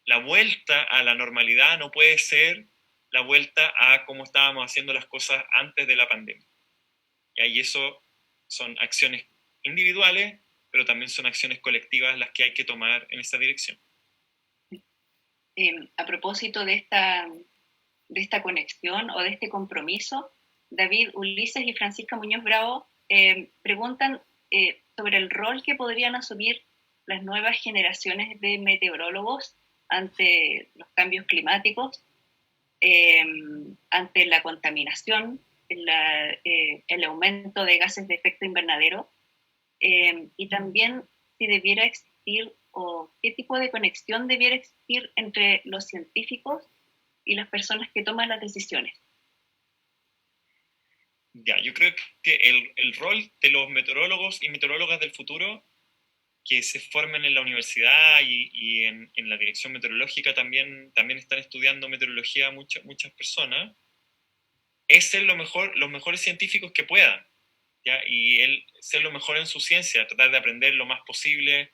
la vuelta a la normalidad no puede ser la vuelta a cómo estábamos haciendo las cosas antes de la pandemia. Y eso son acciones individuales, pero también son acciones colectivas las que hay que tomar en esa dirección. A propósito de esta conexión o de este compromiso, David Ulises y Francisca Muñoz Bravo preguntan sobre el rol que podrían asumir las nuevas generaciones de meteorólogos ante los cambios climáticos, ante la contaminación, el aumento de gases de efecto invernadero, y también si debiera existir o qué tipo de conexión debiera existir entre los científicos y las personas que toman las decisiones. Ya, yo creo que el rol de los meteorólogos y meteorólogas del futuro que se formen en la universidad y en la dirección meteorológica también están estudiando meteorología muchas personas, es ser los mejores científicos que puedan, ¿ya? Y ser lo mejor en su ciencia, tratar de aprender lo más posible,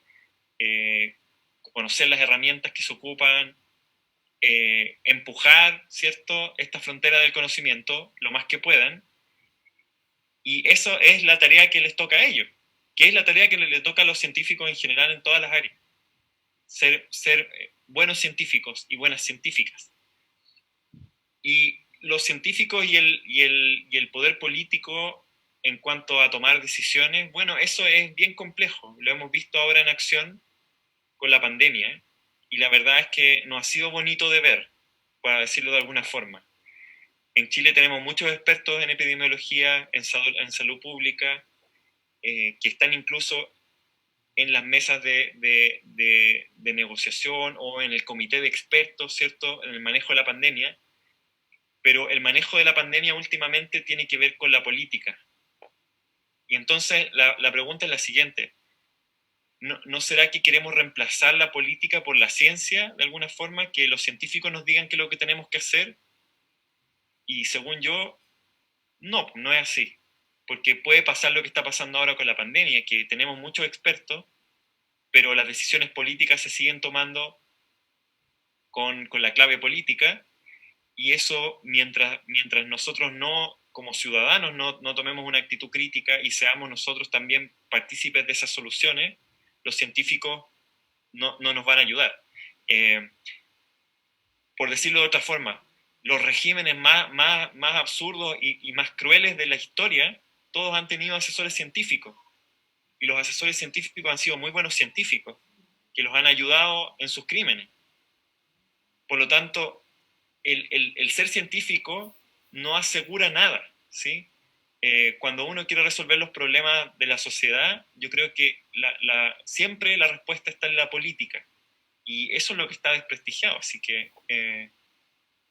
conocer las herramientas que se ocupan, empujar, ¿cierto?, esta frontera del conocimiento lo más que puedan, y eso es la tarea que les toca a ellos, que es la tarea que le toca a los científicos en general en todas las áreas. Ser buenos científicos y buenas científicas. Y los científicos y el poder político en cuanto a tomar decisiones, bueno, eso es bien complejo. Lo hemos visto ahora en acción con la pandemia, y la verdad es que no ha sido bonito de ver, para decirlo de alguna forma. En Chile tenemos muchos expertos en epidemiología, en salud pública, que están incluso en las mesas de negociación o en el comité de expertos, ¿cierto?, en el manejo de la pandemia, pero el manejo de la pandemia últimamente tiene que ver con la política. Y entonces la pregunta es la siguiente: ¿no será que queremos reemplazar la política por la ciencia de alguna forma? Que los científicos nos digan qué es lo que tenemos que hacer. Y según yo, no es así. Porque puede pasar lo que está pasando ahora con la pandemia, que tenemos muchos expertos, pero las decisiones políticas se siguen tomando con la clave política, y eso, mientras nosotros no, como ciudadanos, no tomemos una actitud crítica y seamos nosotros también partícipes de esas soluciones, los científicos no nos van a ayudar. Por decirlo de otra forma, los regímenes más absurdos y más crueles de la historia, todos han tenido asesores científicos. Y los asesores científicos han sido muy buenos científicos, que los han ayudado en sus crímenes. Por lo tanto, el ser científico no asegura nada, ¿sí? Cuando uno quiere resolver los problemas de la sociedad, yo creo que siempre la respuesta está en la política. Y eso es lo que está desprestigiado, así que...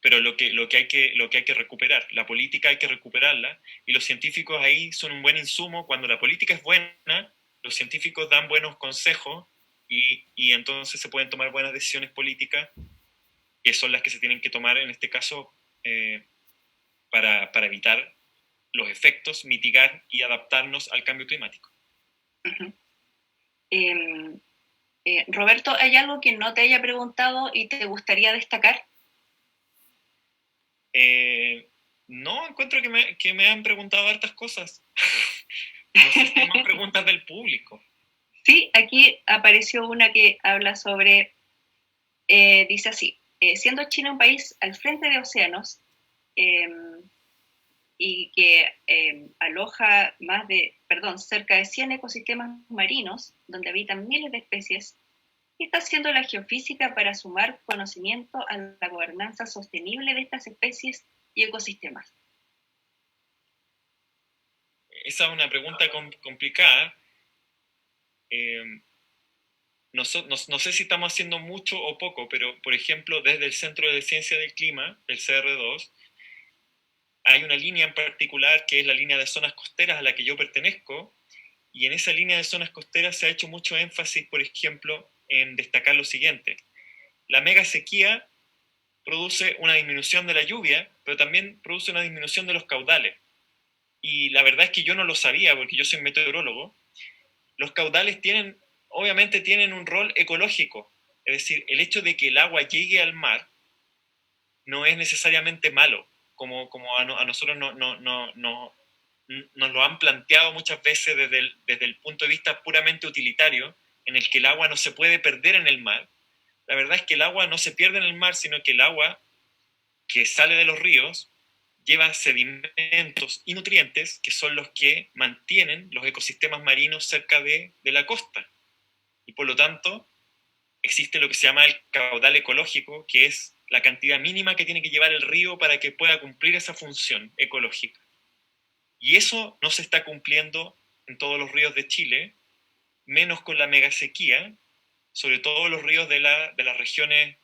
pero lo que hay que recuperar, la política hay que recuperarla, y los científicos ahí son un buen insumo. Cuando la política es buena, los científicos dan buenos consejos y entonces se pueden tomar buenas decisiones políticas, que son las que se tienen que tomar en este caso para evitar los efectos, mitigar y adaptarnos al cambio climático. Uh-huh. Roberto, ¿hay algo que no te haya preguntado y te gustaría destacar? No, encuentro que me han preguntado hartas cosas. No sé si hay más preguntas del público. Sí, aquí apareció una que habla sobre, dice así: siendo China un país al frente de océanos y que aloja cerca de 100 ecosistemas marinos donde habitan miles de especies, ¿qué está haciendo la geofísica para sumar conocimiento a la gobernanza sostenible de estas especies y ecosistemas? Esa es una pregunta complicada. No sé si estamos haciendo mucho o poco, pero por ejemplo, desde el Centro de Ciencia del Clima, el CR2, hay una línea en particular que es la línea de zonas costeras a la que yo pertenezco, y en esa línea de zonas costeras se ha hecho mucho énfasis, por ejemplo, en destacar lo siguiente: la mega sequía produce una disminución de la lluvia, pero también produce una disminución de los caudales. Y la verdad es que yo no lo sabía porque yo soy meteorólogo. Los caudales obviamente tienen un rol ecológico, es decir, el hecho de que el agua llegue al mar no es necesariamente malo, como a nosotros nos lo han planteado muchas veces desde el punto de vista puramente utilitario, en el que el agua no se puede perder en el mar. La verdad es que el agua no se pierde en el mar, sino que el agua que sale de los ríos lleva sedimentos y nutrientes que son los que mantienen los ecosistemas marinos cerca de la costa. Y por lo tanto, existe lo que se llama el caudal ecológico, que es la cantidad mínima que tiene que llevar el río para que pueda cumplir esa función ecológica. Y eso no se está cumpliendo en todos los ríos de Chile, menos con la megasequía, sobre todo los ríos de las regiones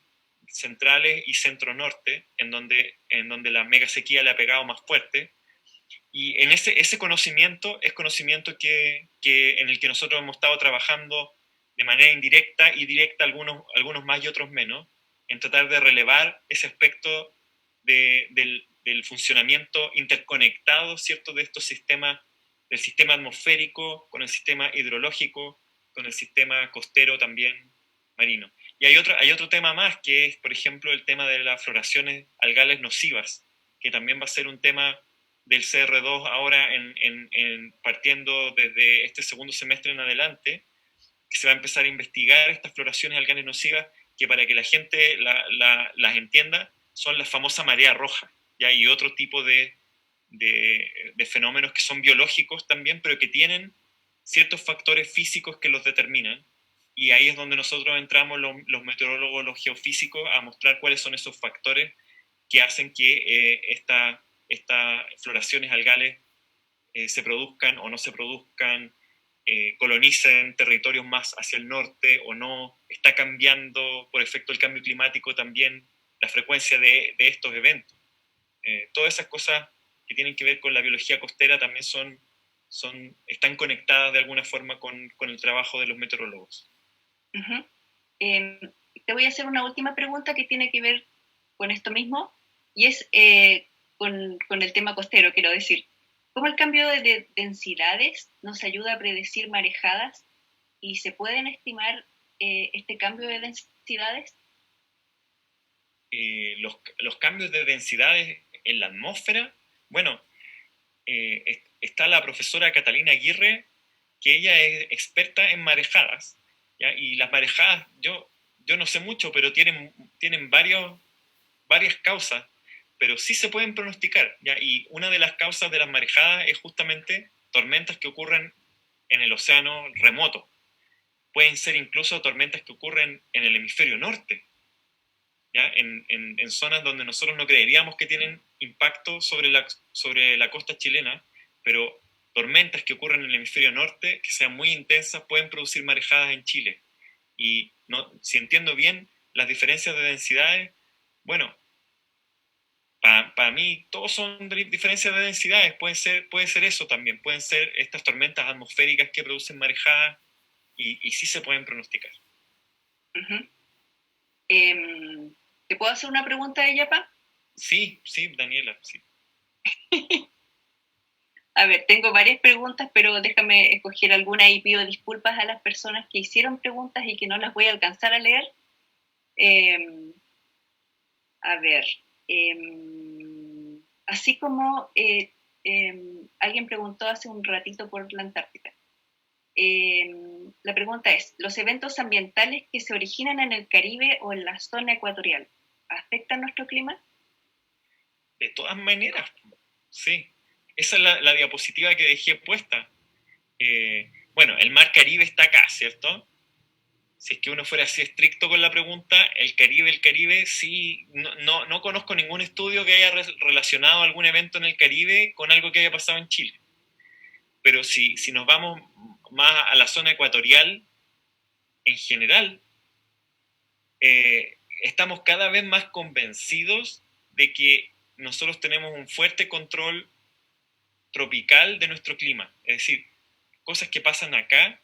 centrales y centro-norte, en donde la megasequía le ha pegado más fuerte. Y en ese conocimiento es conocimiento en el que nosotros hemos estado trabajando de manera indirecta y directa, algunos más y otros menos, en tratar de relevar ese aspecto del funcionamiento interconectado, ¿cierto?, de estos sistemas, del sistema atmosférico con el sistema hidrológico, con el sistema costero también marino. Y hay otro tema más, que es, por ejemplo, el tema de las floraciones algales nocivas, que también va a ser un tema del CR2 ahora partiendo desde este segundo semestre en adelante, que se va a empezar a investigar estas floraciones algales nocivas, que para que la gente las entienda, son la famosa marea roja, ¿ya? Y otro tipo de fenómenos que son biológicos también, pero que tienen ciertos factores físicos que los determinan. Y ahí es donde nosotros entramos, los meteorólogos, los geofísicos, a mostrar cuáles son esos factores que hacen que estas floraciones algales se produzcan o no se produzcan, colonicen territorios más hacia el norte o no, está cambiando por efecto del cambio climático también la frecuencia de estos eventos. Todas esas cosas que tienen que ver con la biología costera también están conectadas de alguna forma con el trabajo de los meteorólogos. Uh-huh. Te voy a hacer una última pregunta que tiene que ver con esto mismo, y es con el tema costero, quiero decir. ¿Cómo el cambio de densidades nos ayuda a predecir marejadas? ¿Y se pueden estimar este cambio de densidades? Los cambios de densidades en la atmósfera, bueno, está la profesora Catalina Aguirre, que ella es experta en marejadas, ¿ya? Y las marejadas, yo no sé mucho, pero tienen varias causas, pero sí se pueden pronosticar, ¿ya? Y una de las causas de las marejadas es justamente tormentas que ocurren en el océano remoto. Pueden ser incluso tormentas que ocurren en el hemisferio norte, ¿ya? En zonas donde nosotros no creeríamos que tienen impacto sobre la costa chilena, pero tormentas que ocurren en el hemisferio norte, que sean muy intensas, pueden producir marejadas en Chile. Y si entiendo bien las diferencias de densidades, bueno, para mí todos son diferencias de densidades, puede ser eso también, pueden ser estas tormentas atmosféricas que producen marejadas y sí se pueden pronosticar. Uh-huh. ¿Te puedo hacer una pregunta de Yapa? Sí, Daniela, sí. A ver, tengo varias preguntas, pero déjame escoger alguna y pido disculpas a las personas que hicieron preguntas y que no las voy a alcanzar a leer. A ver, así como alguien preguntó hace un ratito por la Antártida. La pregunta es, ¿los eventos ambientales que se originan en el Caribe o en la zona ecuatorial afectan nuestro clima? De todas maneras, sí. Esa es la diapositiva que dejé puesta. Bueno, el mar Caribe está acá, ¿cierto? Si es que uno fuera así estricto con la pregunta, el Caribe, sí, no conozco ningún estudio que haya relacionado algún evento en el Caribe con algo que haya pasado en Chile. Pero si nos vamos más a la zona ecuatorial, en general, estamos cada vez más convencidos de que nosotros tenemos un fuerte control tropical de nuestro clima. Es decir, cosas que pasan acá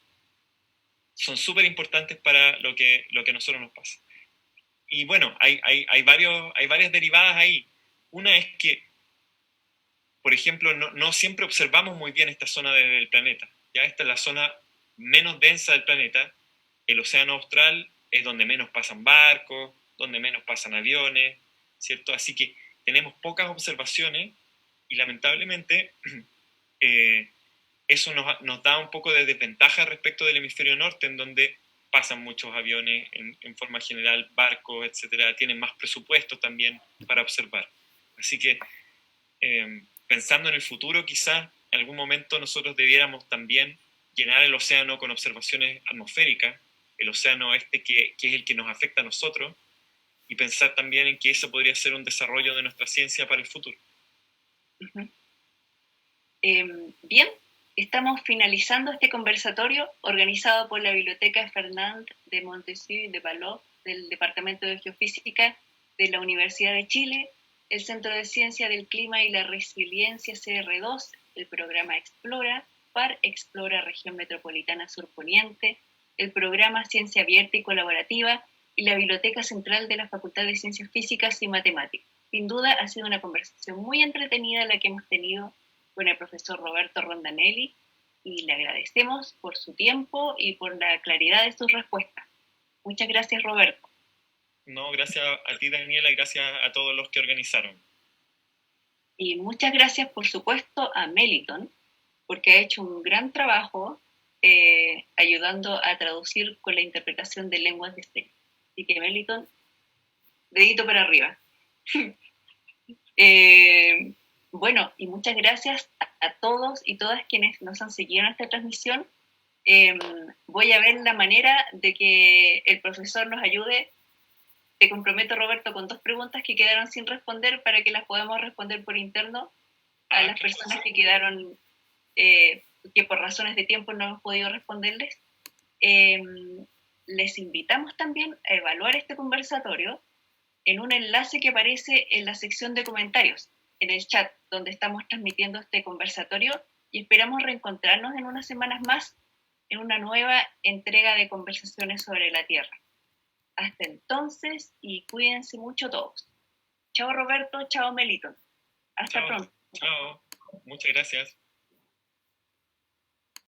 son súper importantes para lo que a nosotros nos pasa. Y bueno, hay varias derivadas ahí. Una es que, por ejemplo, no siempre observamos muy bien esta zona del planeta. Ya esta es la zona menos densa del planeta. El océano austral es donde menos pasan barcos, donde menos pasan aviones, ¿cierto? Así que tenemos pocas observaciones y lamentablemente eso nos da un poco de desventaja respecto del hemisferio norte, en donde pasan muchos aviones en forma general, barcos, etcétera, tienen más presupuesto también para observar. Así que pensando en el futuro, quizás en algún momento nosotros debiéramos también llenar el océano con observaciones atmosféricas, el océano que es el que nos afecta a nosotros, y pensar también en que eso podría ser un desarrollo de nuestra ciencia para el futuro. Uh-huh. Bien, estamos finalizando este conversatorio organizado por la Biblioteca Fernand de Montesquieu de Vallaux del Departamento de Geofísica de la Universidad de Chile, el Centro de Ciencia del Clima y la Resiliencia CR2, el programa Explora, PAR Explora Región Metropolitana Sur Poniente, el programa Ciencia Abierta y Colaborativa y la Biblioteca Central de la Facultad de Ciencias Físicas y Matemáticas. Sin duda ha sido una conversación muy entretenida la que hemos tenido con el profesor Roberto Rondanelli y le agradecemos por su tiempo y por la claridad de sus respuestas. Muchas gracias, Roberto. No, gracias a ti, Daniela, y gracias a todos los que organizaron. Y muchas gracias, por supuesto, a Meliton, porque ha hecho un gran trabajo ayudando a traducir con la interpretación de lenguas de señas. Así que, Meliton, dedito para arriba. Bueno, y muchas gracias a todos y todas quienes nos han seguido en esta transmisión. Voy a ver la manera de que el profesor nos ayude. Te comprometo, Roberto, con 2 preguntas que quedaron sin responder para que las podamos responder por interno a las personas que quedaron que por razones de tiempo no hemos podido responderles, les invitamos también a evaluar este conversatorio en un enlace que aparece en la sección de comentarios, en el chat donde estamos transmitiendo este conversatorio, y esperamos reencontrarnos en unas semanas más en una nueva entrega de conversaciones sobre la Tierra. Hasta entonces, y cuídense mucho todos. Chao Roberto, chao Melito. Hasta Chao, pronto. chao. Muchas gracias.